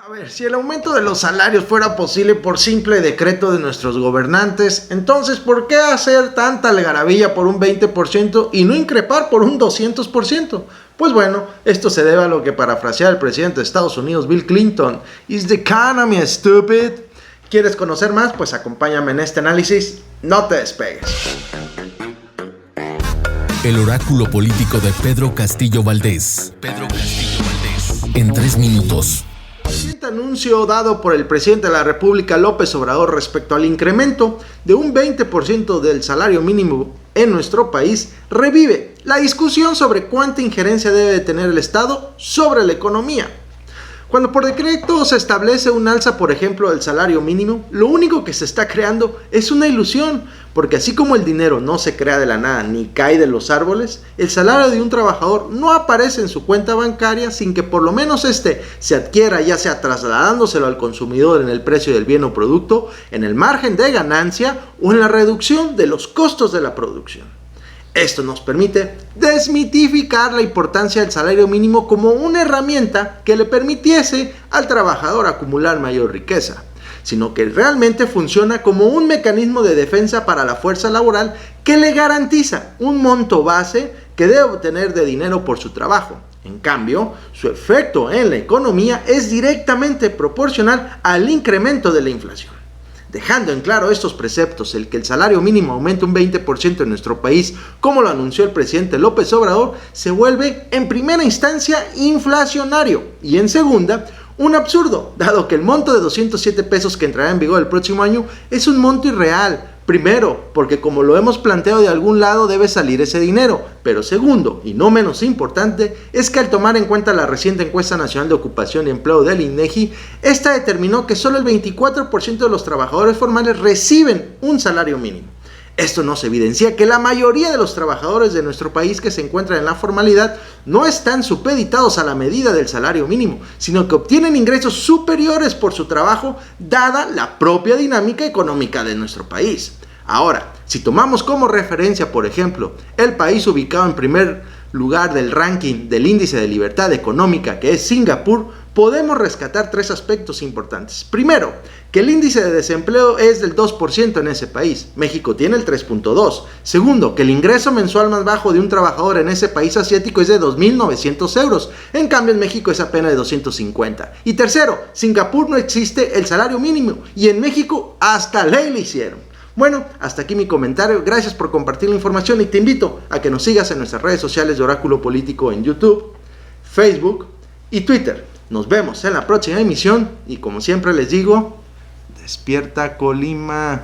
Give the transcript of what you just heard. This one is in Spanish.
A ver, si el aumento de los salarios fuera posible por simple decreto de nuestros gobernantes, entonces ¿por qué hacer tanta algarabía por un 20% y no increpar por un 200%? Pues bueno, esto se debe a lo que parafrasear el presidente de Estados Unidos, Bill Clinton: "Is the economy stupid?". ¿Quieres conocer más? Pues acompáñame en este análisis. No te despegues. El oráculo político de Pedro Castillo Valdés. En 3 minutos. El reciente anuncio dado por el presidente de la República, López Obrador, respecto al incremento de un 20% del salario mínimo en nuestro país revive la discusión sobre cuánta injerencia debe de tener el Estado sobre la economía. Cuando por decreto se establece un alza, por ejemplo, del salario mínimo, lo único que se está creando es una ilusión, porque así como el dinero no se crea de la nada ni cae de los árboles, el salario de un trabajador no aparece en su cuenta bancaria sin que por lo menos este se adquiera, ya sea trasladándoselo al consumidor en el precio del bien o producto, en el margen de ganancia o en la reducción de los costos de la producción. Esto nos permite desmitificar la importancia del salario mínimo como una herramienta que le permitiese al trabajador acumular mayor riqueza, sino que realmente funciona como un mecanismo de defensa para la fuerza laboral que le garantiza un monto base que debe obtener de dinero por su trabajo. En cambio, su efecto en la economía es directamente proporcional al incremento de la inflación. Dejando en claro estos preceptos, el que el salario mínimo aumente un 20% en nuestro país, como lo anunció el presidente López Obrador, se vuelve en primera instancia inflacionario y en segunda un absurdo, dado que el monto de 207 pesos que entrará en vigor el próximo año es un monto irreal. Primero, porque como lo hemos planteado, de algún lado debe salir ese dinero, pero segundo, y no menos importante, es que al tomar en cuenta la reciente encuesta nacional de ocupación y empleo del INEGI, esta determinó que solo el 24% de los trabajadores formales reciben un salario mínimo. Esto nos evidencia que la mayoría de los trabajadores de nuestro país que se encuentran en la formalidad no están supeditados a la medida del salario mínimo, sino que obtienen ingresos superiores por su trabajo, dada la propia dinámica económica de nuestro país. Ahora, si tomamos como referencia, por ejemplo, el país ubicado en primer lugar del ranking del índice de libertad económica, que es Singapur, podemos rescatar 3 aspectos importantes. Primero, que el índice de desempleo es del 2% en ese país. México tiene el 3.2%. Segundo, que el ingreso mensual más bajo de un trabajador en ese país asiático es de 2.900 euros. En cambio, en México es apenas de 250. Y tercero, Singapur no existe el salario mínimo y en México hasta ley le hicieron. Bueno, hasta aquí mi comentario. Gracias por compartir la información y te invito a que nos sigas en nuestras redes sociales de Oráculo Político en YouTube, Facebook y Twitter. Nos vemos en la próxima emisión y como siempre les digo, despierta Colima.